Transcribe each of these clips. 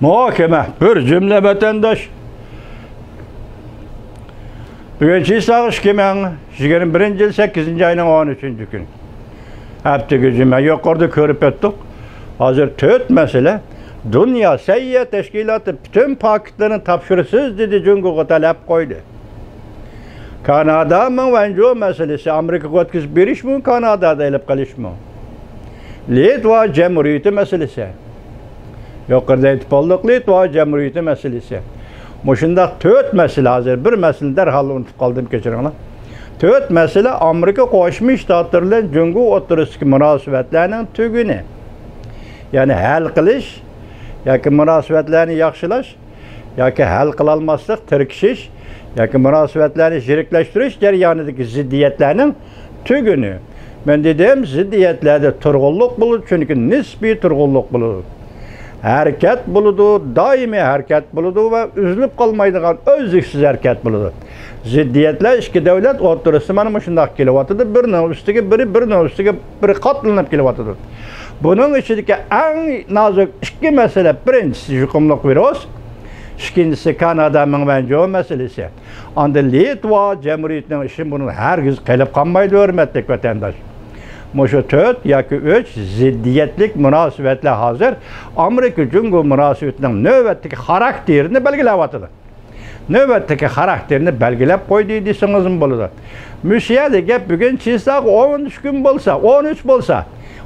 Muhakeme bir cümle vatandaş. Bugün Çiğsağış Kemen 21. yıl 8. ayının 13. gün. Hepti gücüme yukarıda körüp ettik. Hazır töt mesele. Dünya Seyyah Teşkilatı bütün paketlerini tapşırısız dedi Cumhur'a talep koydu. Kanada'nın venco meselesi Amerika kotkız bir iş mi Kanada'da elip kalış mı? Litva Cumhuriyeti meselesi. Yukarıda itipallık Litva Cumhuriyeti meselesi. Muşunda töt mesele hazır. Bir mesele derhal unutup kaldım geçirin. Töt mesele Amerika Koşmuş Ştatlarıyla Cumhur oturuski münasebetlerinin tügünü. Yani hal kılış, yoki münasebetlerini yaxshilash, yoki hal qilolmaslik, tirkishish, yoki münasebetlerini shiriklashtirish jarayonidagi ziddiyatlarning tuguni. Men dedim, ziddiyatlarda turg'unlik bo'ladi, chunki nisbiy turg'unlik bo'ladi. Harakat bo'ladi, doimiy harakat bo'ladi va uzilib qolmaydigan o'zliksiz harakat bo'ladi. Ziddiyatlar ikki davlat o'rtasida mana shunday kelyapti, birining ustiga biri, birining ustiga biri qatlanib kelyapti. Bunun içindeki en nazik iki mesele, birincisi yuqumluq virus, ikincisi Kanada'nın bence o meselesi. Anda Litva Cumhuriyeti'nin işi bunun herkes kelip kalmaydı hürmetlik vatandaş. Muşu 4 yoki 3 ziddiyetlik münasebetler hazır Amerika Cumhur münasebetinin növbetdeki karakterini belgilevatıdır. Növbetdeki karakterini belgilep koydu deyseniz mi buludu? Müsiyede gep bugün çizsak 13 gün bolsa, 13 bolsa,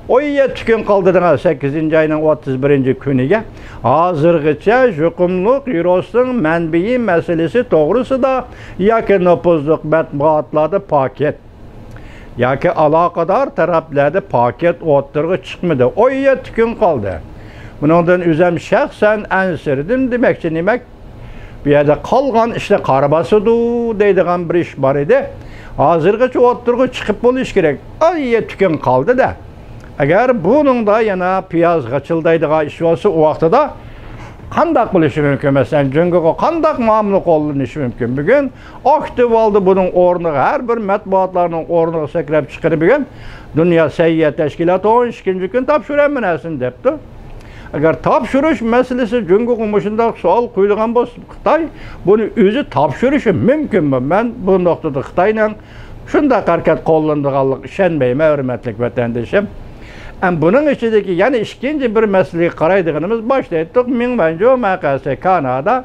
o 7 gün kaldırdığına 8. ayının 31. günüge hazırgıça yuqumluq virus'un menbiyi meselesi doğrusu da yoki nüfuzluq matbuatlarda paket yoki alakadar taraflarda paket o'ttirg'i chiqmadi. O 7 gün kaldı. Bundan üzem şahsen ensirdim demekçi demek bir yerde kalgan işte karabasıdı deydiğen bir iş var idi. Hazırgıça o'ttirg'i çıkıp buluş gerek. O 7 gün kaldı da. Eğer bunun da yana piyaz kaçıldaydığı iş olsa o vaxtda da kandak buluşu mümkün. Mesela Cumhur'a kandak mamluk olduğunu iş mümkün. Bugün aktif oldu bunun ornu, her bir matbuatlarının ornu sekrep çıkırı bugün. Dünya Seyyah Teşkilatı 12. gün tapşıramayasın depti. Eğer tapşırış meselesi Cumhur'un başında sual koyduğun bu Xitay, bunu özü tapşırışı mümkün mü? Ben bu noktada Xitay'la şunda hareket kullandığalık işenmeyime hürmetlik vatandaşım. Bunun içindeki yani ikinci bir meseleyi qaraydığımız başlaydık. Men bence o MKS Kanada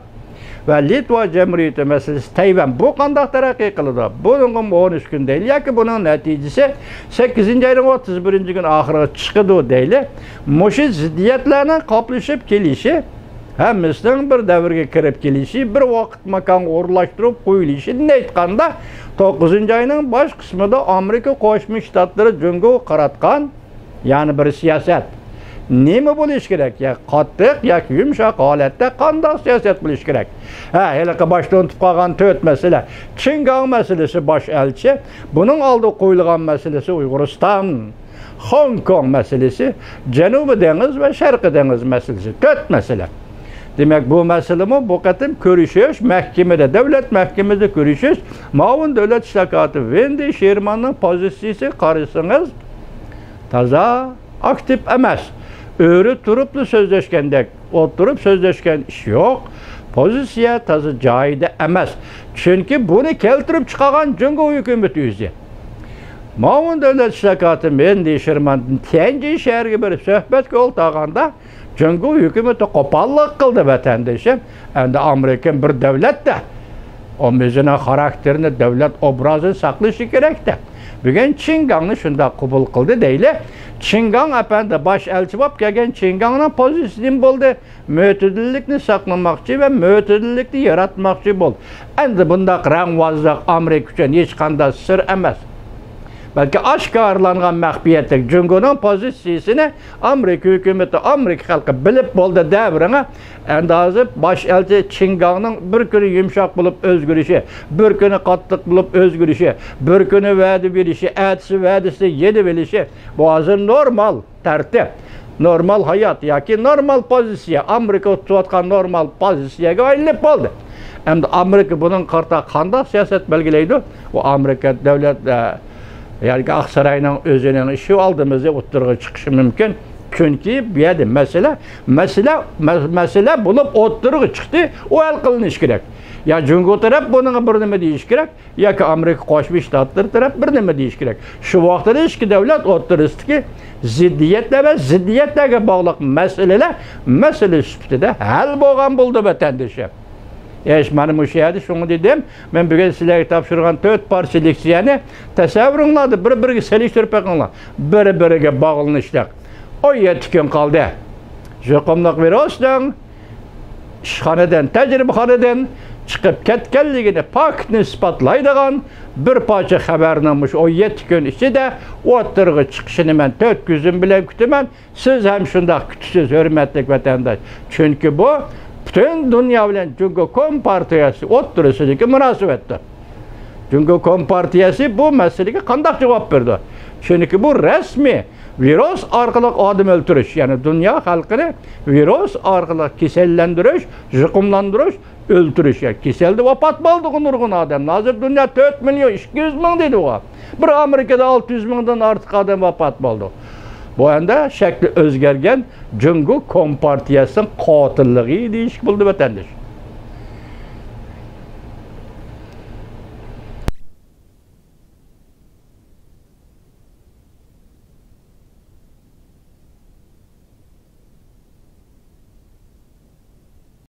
ve Litva Cumhuriyeti meselesi Tayvan bu qandaq taraqqiy qildi. Bunun 13 gün değil ya ki bunun neticesi 8. ayın 31. gün ahırı çıkıdı değil. Muşu ziddiyetlerine kaplaşıp gelişi hemimizin bir devirge kirip gelişi, bir vakit makan uğurlaştırıp koyuluşu ne aytqanda 9. ayının baş kısmında Amerika Koşmuş Ştatları Cumhur'u qaratgan yani bir siyaset. Nemi bo'lish kerak? Ya qattiq yoki yumshoq holatda qanday siyaset bo'lish kerak? Hele başta unutib qolgan 4 mesele. Çingan meselesi baş elçi. Bunun aldı qo'yilgan meselesi Uyg'uriston, Hong Kong meselesi, Janubiy dengiz ve Sharqiy dengiz meselesi. 4 mesele. Demek bu meselemi bu qatim ko'rishish, mahkamada, davlat mahkamasida ko'rishish, Ma'mun davlat ishlohoti Wendy Shermanning pozitsiyasi qarasangiz taza aktif emas. Öğrü turuplu sözleşkendek oturup sözleşken iş yok. Pozisiya taza joyida emas. Çünkü bunu keltirip çıkaran Cumhur hükümeti yüzü. Ma'mun davlat ishlohoti Wendy Sherman Tianjin shahriga berib suhbatga o'ltaganda Cumhur hükümeti qo'pollik qildi vatandaşım. Endi Amerika bir davlatda o'zini karakterini, davlat obrazini saqlashi kerakda. Bugün Çingan'ı şunda qabul qildi deyli. Çingan efendi baş elçi bo'lib kelgan Çingan'ın pozitsiyasi bo'ldi. Mötədillikni saqlamoqchi ve mötədillikni yaratmoqchi bo'ldi. Endi bundaq rangvozlik Amerika uchun hech qanday sir emas. Belki aşkarlangan mahbiyetlik Cumhur'un pozisiyasini Amerika hükümeti, Amerika halkı bilip bo'ldi devrine. Endi hozir baş elçi Çingan'ın bir günü yumshoq bo'lib o'zgarishi, bir günü qattiq bo'lib o'zgarishi, bir günü va'da berishi, ertesi va'dasi yedi berishi, bu hozir normal tartib, normal hayat yoki normal pozitsiya, Amerika tutayotgan normal pozitsiyaga aylanib bo'ldi. Endi Amerika bunun qanday siyosat belgilaydi? O Amerika davlat yani Aksaray'ın özünün işi aldığımızda oturduğu çıkışı mümkün. Çünkü bir yerde mesele bulup oturuğa çıktı, o el kılınış gerek. Ya Cumhur taraf bunun bir nime deyiş gerek, ya ki Amerika Koşmuş Ştatları taraf bir nime deyiş gerek. Şu vaxtda iki devlet oturustiki ziddiyetlerge bağlıq mesele süptide hal boğan buldu vatandaşı. Benim o şeydi, şunu dedim, ben bugün sizlere tapşırgan 4 parça leksiyonu tasavvurunladı, bir-biriga seliştirip bakınlar, bir-biriga bağlanışlar. O 7 gün kaldı. Juqumluq virusdan, işxanadan, tecrübexanadan çıkıp ketkenligini pakni ispatlaydigan bir parça habernamış o 7 gün içinde oturğa çıkışını ben 4 gözüm bilen kütümen. Siz hem şunda kütüsüz, hürmetlik vatandaş. Çünkü bu bütün dünya bilen Cumhur Kompartiyası oturusundaki münasebettir. Cumhur Kompartiyası bu meseleye kandak cevap verdi. Çünkü bu resmi virüs arkalık adım öldürüş, yani dünya halkını virüs arkalık kisellendiriş, jıkımlandırış, öldürüş. Yani kiselde vefat buldu nurgun adam. Hazır dünya 4 milyon 200 bin dedi o. Bir Amerika'da 600 binden artık adam vefat buldu. Bu anda şekli özgergen Cumhur Kompartiyası'nın katilliği değişik buldu vatandaş.